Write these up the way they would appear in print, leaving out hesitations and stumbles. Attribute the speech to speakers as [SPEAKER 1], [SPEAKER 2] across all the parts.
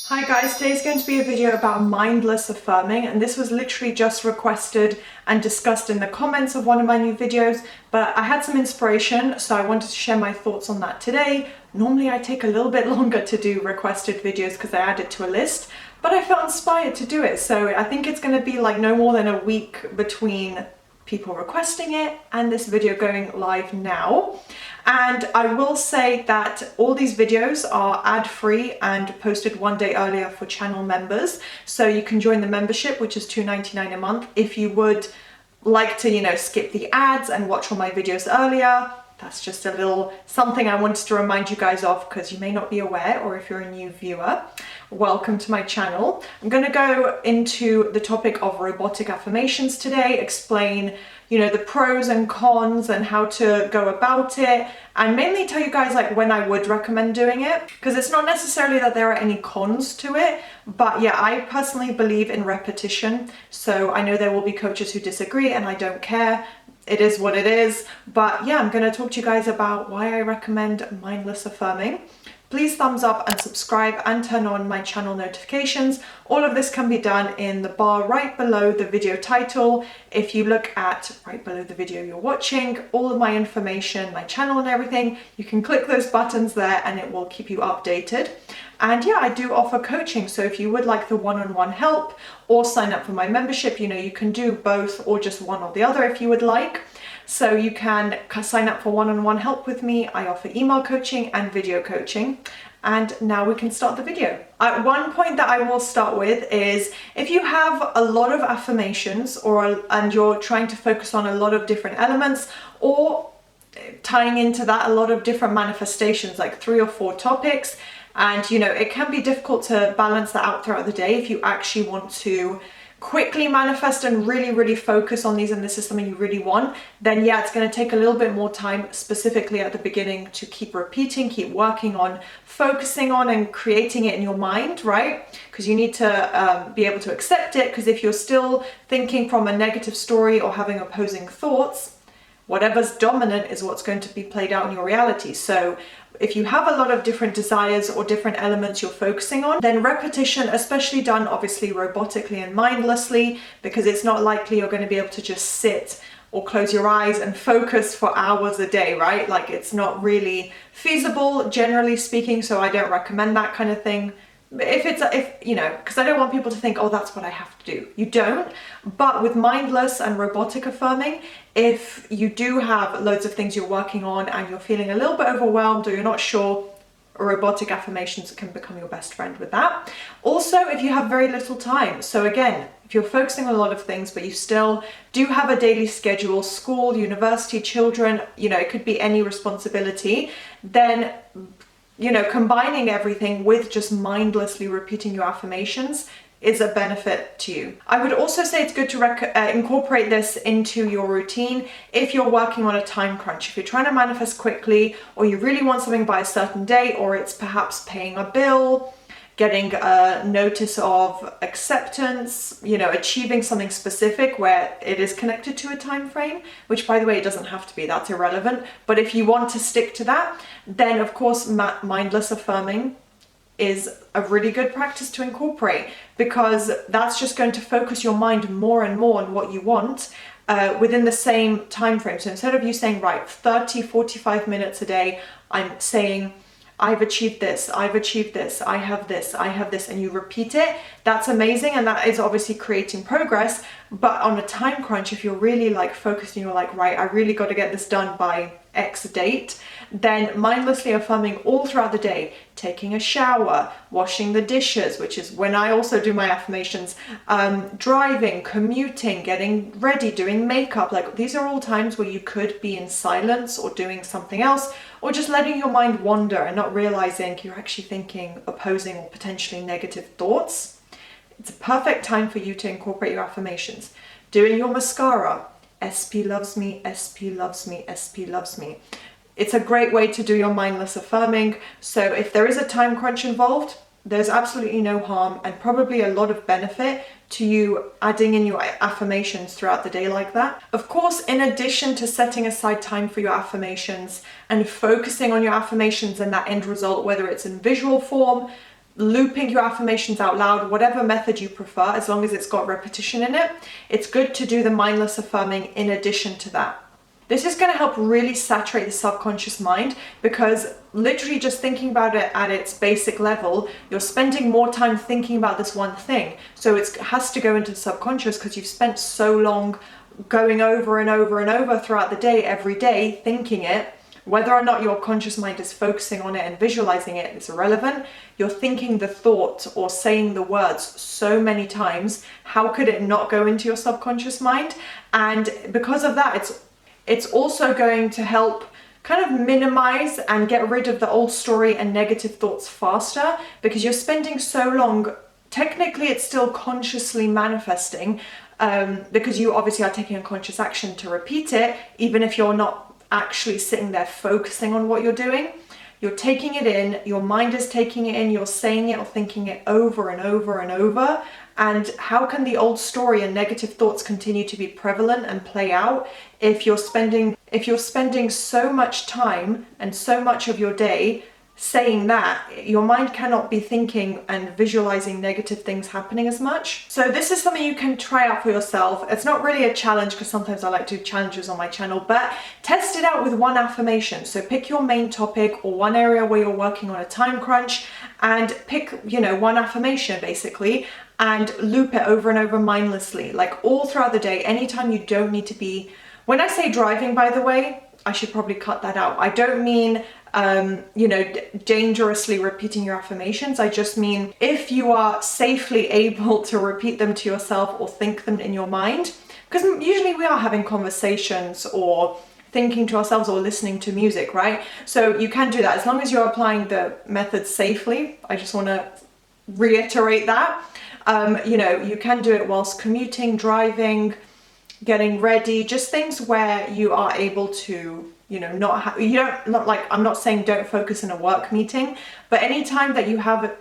[SPEAKER 1] Hi guys, today's going to be a video about mindless affirming, and this was literally just requested and discussed in the comments of one of my new videos, but I had some inspiration, so I wanted to share my thoughts on that today. Normally I take a little bit longer to do requested videos because I add it to a list, but I felt inspired to do it, so I think it's going to be like no more than a week between people requesting it and this video going live now. And I will say that all these videos are ad-free and posted one day earlier for channel members, so you can join the membership, which is $2.99 a month. If you would like to, skip the ads and watch all my videos earlier, that's just a little something I wanted to remind you guys of, because you may not be aware, or if you're a new viewer, welcome to my channel. I'm going to go into the topic of robotic affirmations today, explain the pros and cons and how to go about it, and mainly tell you guys like when I would recommend doing it, because it's not necessarily that there are any cons to it, but yeah, I personally believe in repetition. So I know there will be coaches who disagree, and I don't care. It is what it is. But yeah, I'm going to talk to you guys about why I recommend mindless affirming. Please thumbs up and subscribe and turn on my channel notifications. All of this can be done in the bar right below the video title. If you look at right below the video you're watching, all of my information, my channel and everything, you can click those buttons there and it will keep you updated. And yeah, I do offer coaching, so if you would like the one-on-one help or sign up for my membership, you can do both or just one or the other if you would like. So you can sign up for one-on-one help with me. I offer email coaching and video coaching. And now we can start the video. One point that I will start with is if you have a lot of affirmations and you're trying to focus on a lot of different elements, or tying into that a lot of different manifestations, like 3 or 4 topics, and it can be difficult to balance that out throughout the day if you actually want to quickly manifest and really focus on these, and this is something you really want, then yeah, it's going to take a little bit more time, specifically at the beginning, to keep repeating, keep working on, focusing on and creating it in your mind, right? Because you need to be able to accept it, because if you're still thinking from a negative story or having opposing thoughts, whatever's dominant is what's going to be played out in your reality. So if you have a lot of different desires or different elements you're focusing on, then repetition, especially done obviously robotically and mindlessly, because it's not likely you're going to be able to just sit or close your eyes and focus for hours a day, right? Like, it's not really feasible, generally speaking, so I don't recommend that kind of thing. Because I don't want people to think, oh, that's what I have to do. You don't. But with mindless and robotic affirming, if you do have loads of things you're working on and you're feeling a little bit overwhelmed or you're not sure, robotic affirmations can become your best friend with that. Also, if you have very little time. So again, if you're focusing on a lot of things, but you still do have a daily schedule, school, university, children, it could be any responsibility, then combining everything with just mindlessly repeating your affirmations is a benefit to you. I would also say it's good to incorporate this into your routine if you're working on a time crunch. If you're trying to manifest quickly, or you really want something by a certain date, or it's perhaps paying a bill, getting a notice of acceptance, achieving something specific where it is connected to a time frame, which, by the way, it doesn't have to be, that's irrelevant. But if you want to stick to that, then of course mindless affirming is a really good practice to incorporate, because that's just going to focus your mind more and more on what you want within the same time frame. So instead of you saying, right, 30-45 minutes a day, I'm saying, I've achieved this, I've achieved this, I have this, I have this, and you repeat it. That's amazing, and that is obviously creating progress. But on a time crunch, if you're really focused and you're like, right, I really got to get this done by X date, then mindlessly affirming all throughout the day, taking a shower, washing the dishes, which is when I also do my affirmations, driving, commuting, getting ready, doing makeup, these are all times where you could be in silence or doing something else, or just letting your mind wander and not realizing you're actually thinking opposing or potentially negative thoughts. It's a perfect time for you to incorporate your affirmations. Doing your mascara, SP loves me, SP loves me, SP loves me. It's a great way to do your mindless affirming. So if there is a time crunch involved, there's absolutely no harm, and probably a lot of benefit to you adding in your affirmations throughout the day like that. Of course, in addition to setting aside time for your affirmations and focusing on your affirmations and that end result, whether it's in visual form, looping your affirmations out loud, whatever method you prefer, as long as it's got repetition in it, it's good to do the mindless affirming in addition to that. This is going to help really saturate the subconscious mind, because literally just thinking about it at its basic level, you're spending more time thinking about this one thing. So it has to go into the subconscious because you've spent so long going over and over and over throughout the day, every day, thinking it. Whether or not your conscious mind is focusing on it and visualizing it is irrelevant. You're thinking the thought or saying the words so many times. How could it not go into your subconscious mind? And because of that, it's also going to help kind of minimize and get rid of the old story and negative thoughts faster, because you're spending so long. Technically, it's still consciously manifesting, because you obviously are taking a conscious action to repeat it, even if you're not actually sitting there focusing on what you're doing. You're taking it in, your mind is taking it in, you're saying it or thinking it over and over and over. And how can the old story and negative thoughts continue to be prevalent and play out if you're spending so much time and so much of your day saying that? Your mind cannot be thinking and visualizing negative things happening as much. So this is something you can try out for yourself. It's not really a challenge, because sometimes I like to do challenges on my channel, but test it out with one affirmation. So pick your main topic or one area where you're working on a time crunch, and pick, one affirmation basically, and loop it over and over mindlessly, like all throughout the day, anytime you don't need to be. When I say driving, by the way, I should probably cut that out. I don't mean dangerously repeating your affirmations. I just mean if you are safely able to repeat them to yourself or think them in your mind, because usually we are having conversations or thinking to ourselves or listening to music, right? So you can do that as long as you're applying the method safely. I just want to reiterate that. You can do it whilst commuting, driving, getting ready, just things where you are able to, I'm not saying don't focus in a work meeting, but anytime that you have,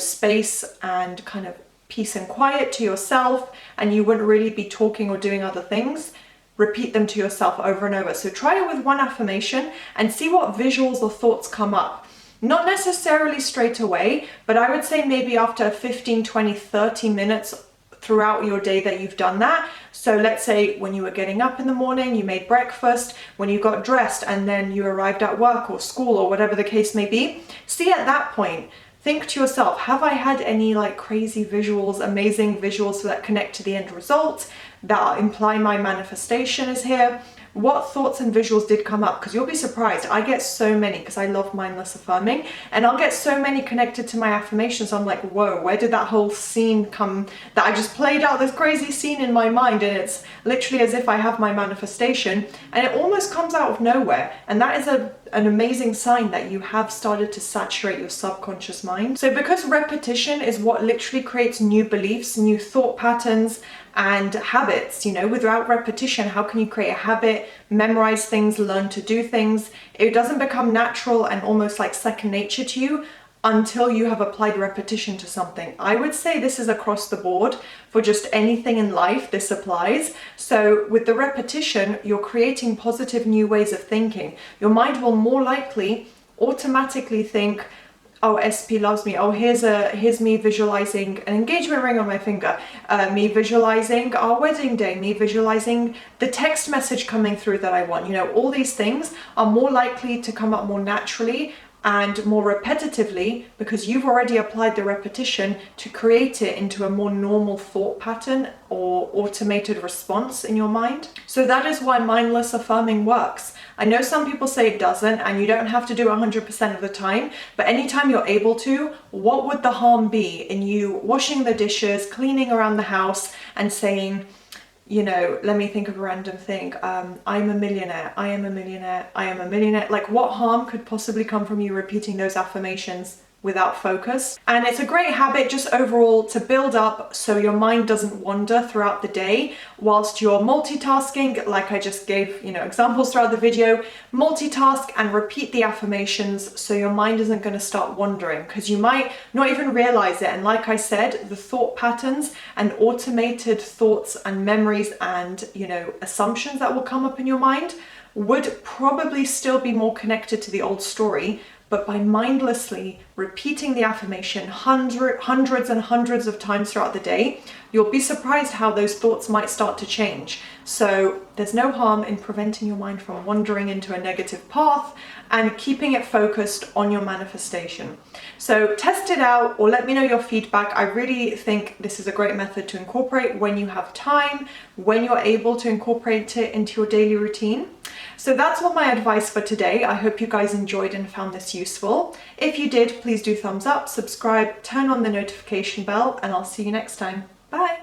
[SPEAKER 1] space and kind of peace and quiet to yourself, and you wouldn't really be talking or doing other things, repeat them to yourself over and over. So try it with one affirmation and see what visuals or thoughts come up. Not necessarily straight away, but I would say maybe after 15, 20, 30 minutes throughout your day that you've done that. So let's say when you were getting up in the morning, you made breakfast, when you got dressed, and then you arrived at work or school or whatever the case may be. See, at that point, think to yourself, have I had any like crazy visuals, amazing visuals that connect to the end result, that imply my manifestation is here? What thoughts and visuals did come up? Because you'll be surprised. I get so many, because I love mindless affirming, and I'll get so many connected to my affirmations. I'm like, whoa, where did that whole scene come? That I just played out this crazy scene in my mind, and it's literally as if I have my manifestation, and it almost comes out of nowhere. And that is an amazing sign that you have started to saturate your subconscious mind. So because repetition is what literally creates new beliefs, new thought patterns, and habits, without repetition, how can you create a habit, memorize things, learn to do things? It doesn't become natural and almost like second nature to you until you have applied repetition to something. I would say this is across the board for just anything in life, this applies. So with the repetition, you're creating positive new ways of thinking. Your mind will more likely automatically think, oh, SP loves me. Oh, here's me visualizing an engagement ring on my finger. Me visualizing our wedding day. Me visualizing the text message coming through that I want. All these things are more likely to come up more naturally and more repetitively, because you've already applied the repetition to create it into a more normal thought pattern or automated response in your mind. So that is why mindless affirming works. I know some people say it doesn't, and you don't have to do 100% of the time, but anytime you're able to, what would the harm be in you washing the dishes, cleaning around the house, and saying, let me think of a random thing. I'm a millionaire, I am a millionaire, I am a millionaire. Like, what harm could possibly come from you repeating those affirmations without focus? And it's a great habit just overall to build up so your mind doesn't wander throughout the day whilst you're multitasking, like I just gave examples throughout the video. Multitask and repeat the affirmations so your mind isn't going to start wandering, because you might not even realize it. And like I said, the thought patterns and automated thoughts and memories and assumptions that will come up in your mind would probably still be more connected to the old story, but by mindlessly repeating the affirmation hundreds and hundreds of times throughout the day, you'll be surprised how those thoughts might start to change. So there's no harm in preventing your mind from wandering into a negative path and keeping it focused on your manifestation. So test it out or let me know your feedback. I really think this is a great method to incorporate when you have time, when you're able to incorporate it into your daily routine. So that's all my advice for today. I hope you guys enjoyed and found this useful. If you did, please do thumbs up, subscribe, turn on the notification bell, and I'll see you next time. Bye!